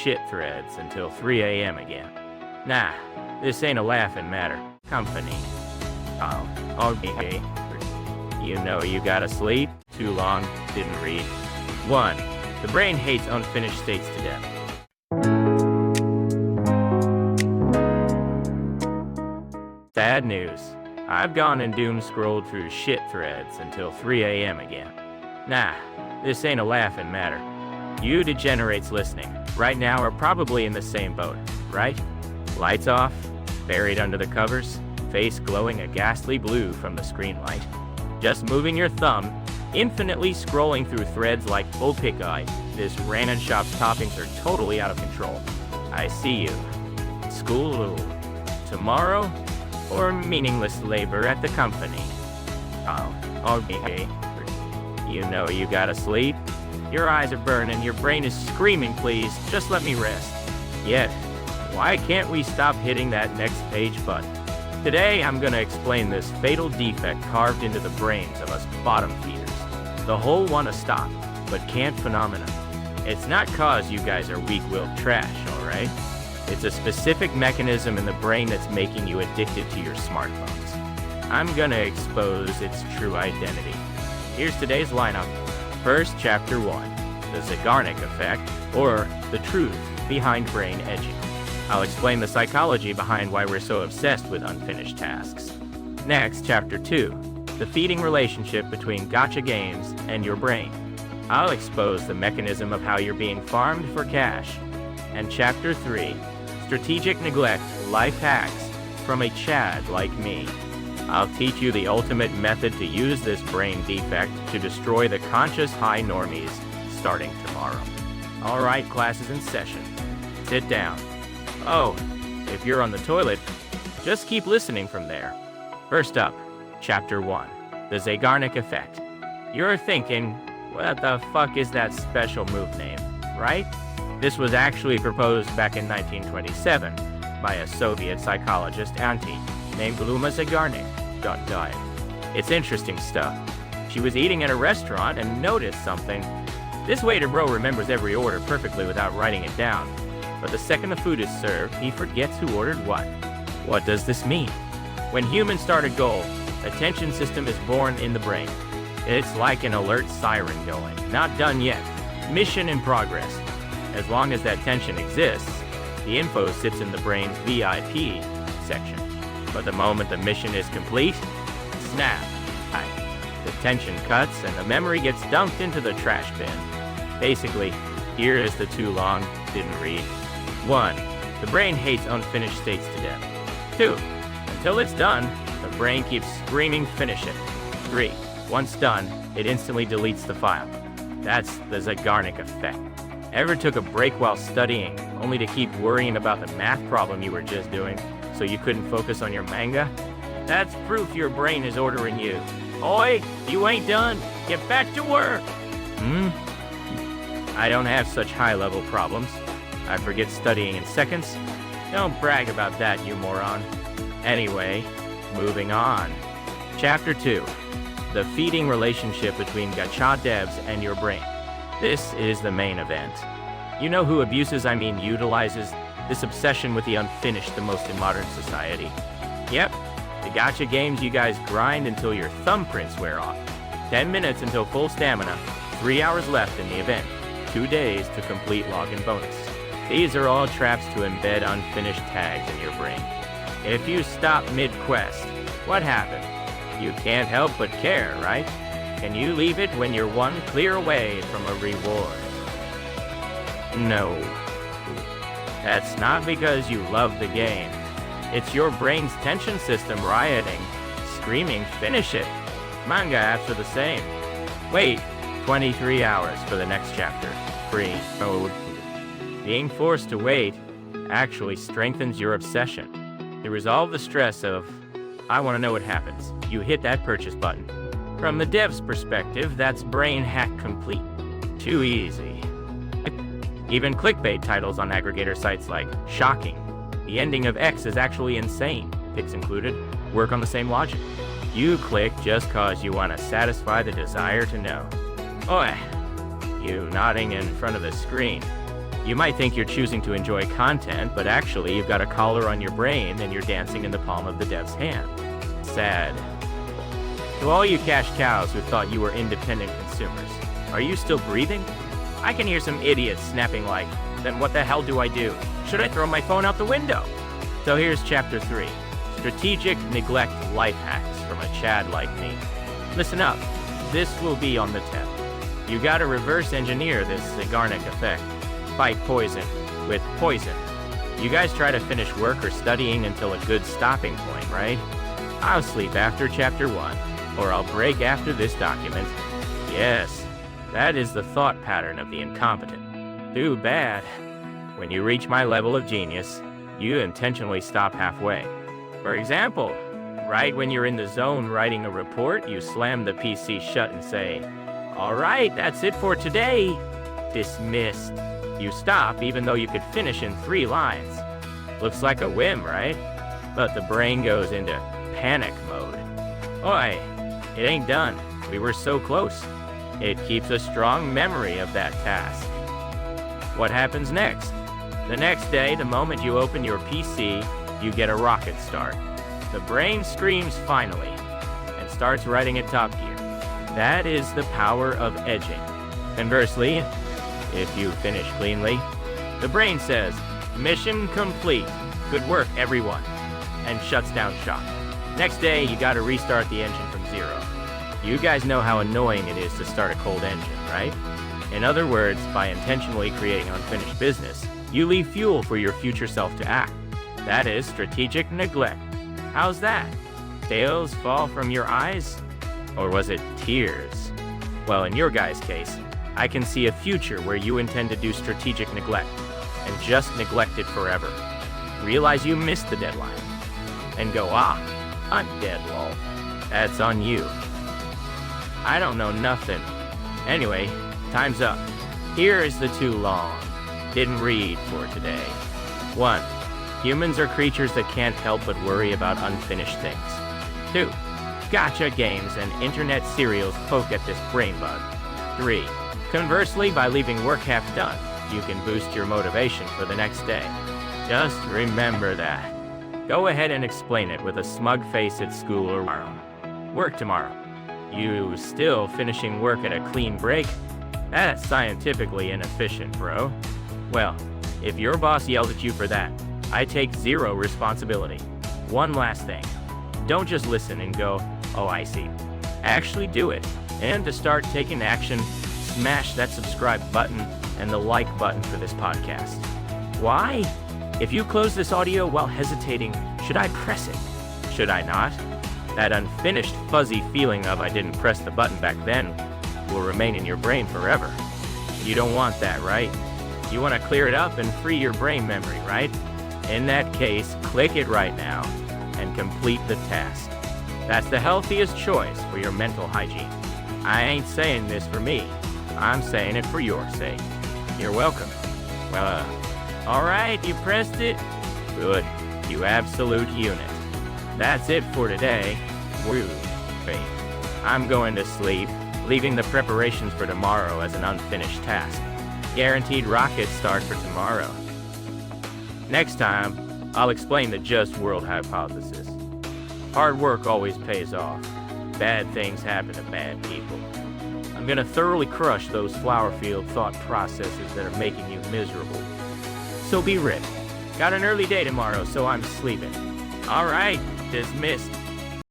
shit threads until 3 a.m. again. Nah, this ain't a laughing matter. Company. Oh, okay. You know you gotta sleep. Too long, didn't read. 1. The brain hates unfinished states to death. Sad news. I've gone and doom-scrolled through shit threads until 3 a.m. again. Nah, this ain't a laughing matter. You degenerates listening right now are probably in the same boat, right? Lights off, buried under the covers, face glowing a ghastly blue from the screen light. Just moving your thumb, infinitely scrolling through threads like full pick eye. This Ranon Shop's toppings are totally out of control. I see you. School tomorrow? Or meaningless labor at the company? Oh, okay. You know you gotta sleep. Your eyes are burning, your brain is screaming, please, just let me rest. Yet, why can't we stop hitting that next page button? Today, I'm gonna explain this fatal defect carved into the brains of us bottom feeders. The whole wanna stop, but can't phenomenon. It's not cause you guys are weak-willed trash, alright? It's a specific mechanism in the brain that's making you addicted to your smartphones. I'm gonna expose its true identity. Here's today's lineup. First, Chapter 1, the Zeigarnik effect, or the truth behind brain edging. I'll explain the psychology behind why we're so obsessed with unfinished tasks. Next, Chapter 2, the feeding relationship between gacha games and your brain. I'll expose the mechanism of how you're being farmed for cash. And Chapter 3, strategic neglect, life hacks from a Chad like me. I'll teach you the ultimate method to use this brain defect to destroy the conscious high normies starting tomorrow. All right, class is in session. Sit down. Oh, if you're on the toilet, just keep listening from there. First up, Chapter 1, the Zeigarnik effect. You're thinking, what the fuck is that special move name, right? This was actually proposed back in 1927 by a Soviet psychologist auntie named Luma Zeigarnik. It's interesting stuff. She was eating at a restaurant and noticed something. This waiter bro remembers every order perfectly without writing it down. But the second the food is served, he forgets who ordered what. What does this mean? When humans start a goal, attention system is born in the brain. It's like an alert siren going. Not done yet. Mission in progress. As long as that tension exists, the info sits in the brain's VIP section. But the moment the mission is complete, snap, the tension cuts and the memory gets dumped into the trash bin. Basically, here is the too long, didn't read. 1. The brain hates unfinished states to death. 2. Until it's done, the brain keeps screaming finish it. 3. Once done, it instantly deletes the file. That's the Zeigarnik effect. Ever took a break while studying, only to keep worrying about the math problem you were just doing, so you couldn't focus on your manga? That's proof your brain is ordering you. Oi, you ain't done. Get back to work. I don't have such high-level problems. I forget studying in seconds. Don't brag about that, you moron. Anyway, moving on. Chapter 2, the feeding relationship between gacha devs and your brain. This is the main event. You know who utilizes this obsession with the unfinished the most in modern society. Yep, the gacha games you guys grind until your thumbprints wear off. 10 minutes until full stamina, 3 hours left in the event, 2 days to complete login bonus. These are all traps to embed unfinished tags in your brain. If you stop mid-quest, what happened? You can't help but care, right? Can you leave it when you're one clear away from a reward? No. That's not because you love the game. It's your brain's tension system rioting, screaming, finish it. Manga apps are the same. Wait 23 hours for the next chapter. Free. Oh. Being forced to wait actually strengthens your obsession. To resolve the stress of, I want to know what happens, you hit that purchase button. From the dev's perspective, that's brain hack complete. Too easy. Even clickbait titles on aggregator sites like, shocking, the ending of X is actually insane, pics included, work on the same logic. You click just cause you want to satisfy the desire to know. Oi, you nodding in front of the screen. You might think you're choosing to enjoy content, but actually you've got a collar on your brain and you're dancing in the palm of the dev's hand. Sad. To all you cash cows who thought you were independent consumers, are you still breathing? I can hear some idiots snapping like, then what the hell do I do? Should I throw my phone out the window? So here's Chapter 3, Strategic Neglect Life Hacks from a Chad like me. Listen up, this will be on the tip. You gotta reverse engineer this Zeigarnik effect. Fight poison with poison. You guys try to finish work or studying until a good stopping point, right? I'll sleep after Chapter 1, or I'll break after this document. Yes, that is the thought pattern of the incompetent. Too bad. When you reach my level of genius, you intentionally stop halfway. For example, right when you're in the zone writing a report, you slam the PC shut and say, "All right, that's it for today. Dismissed." You stop even though you could finish in 3 lines. Looks like a whim, right? But the brain goes into panic mode. Oi, it ain't done. We were so close. It keeps a strong memory of that task. What happens next? The next day, the moment you open your PC, you get a rocket start. The brain screams finally and starts writing at top gear. That is the power of edging. Conversely, if you finish cleanly, the brain says, "Mission complete. Good work, everyone," and shuts down shop. Next day, you gotta restart the engine from zero. You guys know how annoying it is to start a cold engine, right? In other words, by intentionally creating unfinished business, you leave fuel for your future self to act. That is strategic neglect. How's that? Scales fall from your eyes? Or was it tears? Well, in your guys' case, I can see a future where you intend to do strategic neglect and just neglect it forever. Realize you missed the deadline and go, I'm dead, lol. That's on you. I don't know nothing. Anyway, time's up. Here is the too long. Didn't read for today. 1. Humans are creatures that can't help but worry about unfinished things. 2. Gacha games and internet serials poke at this brain bug. 3. Conversely, by leaving work half done, you can boost your motivation for the next day. Just remember that. Go ahead and explain it with a smug face at school or tomorrow. Work tomorrow. You still finishing work at a clean break? That's scientifically inefficient, bro. Well, if your boss yells at you for that, I take 0 responsibility. One last thing. Don't just listen and go, "Oh, I see." Actually do it. And to start taking action, smash that subscribe button and the like button for this podcast. Why? If you close this audio while hesitating, should I press it? Should I not? That unfinished fuzzy feeling of I didn't press the button back then will remain in your brain forever. You don't want that, right? You want to clear it up and free your brain memory, right? In that case, click it right now and complete the task. That's the healthiest choice for your mental hygiene. I ain't saying this for me. I'm saying it for your sake. You're welcome. Well, all right, you pressed it? Good, you absolute unit. That's it for today. Woo. Wait. I'm going to sleep, leaving the preparations for tomorrow as an unfinished task. Guaranteed rocket start for tomorrow. Next time, I'll explain the just world hypothesis. Hard work always pays off. Bad things happen to bad people. I'm gonna thoroughly crush those flower field thought processes that are making you miserable. So be rich. Got an early day tomorrow, so I'm sleeping. All right, dismissed.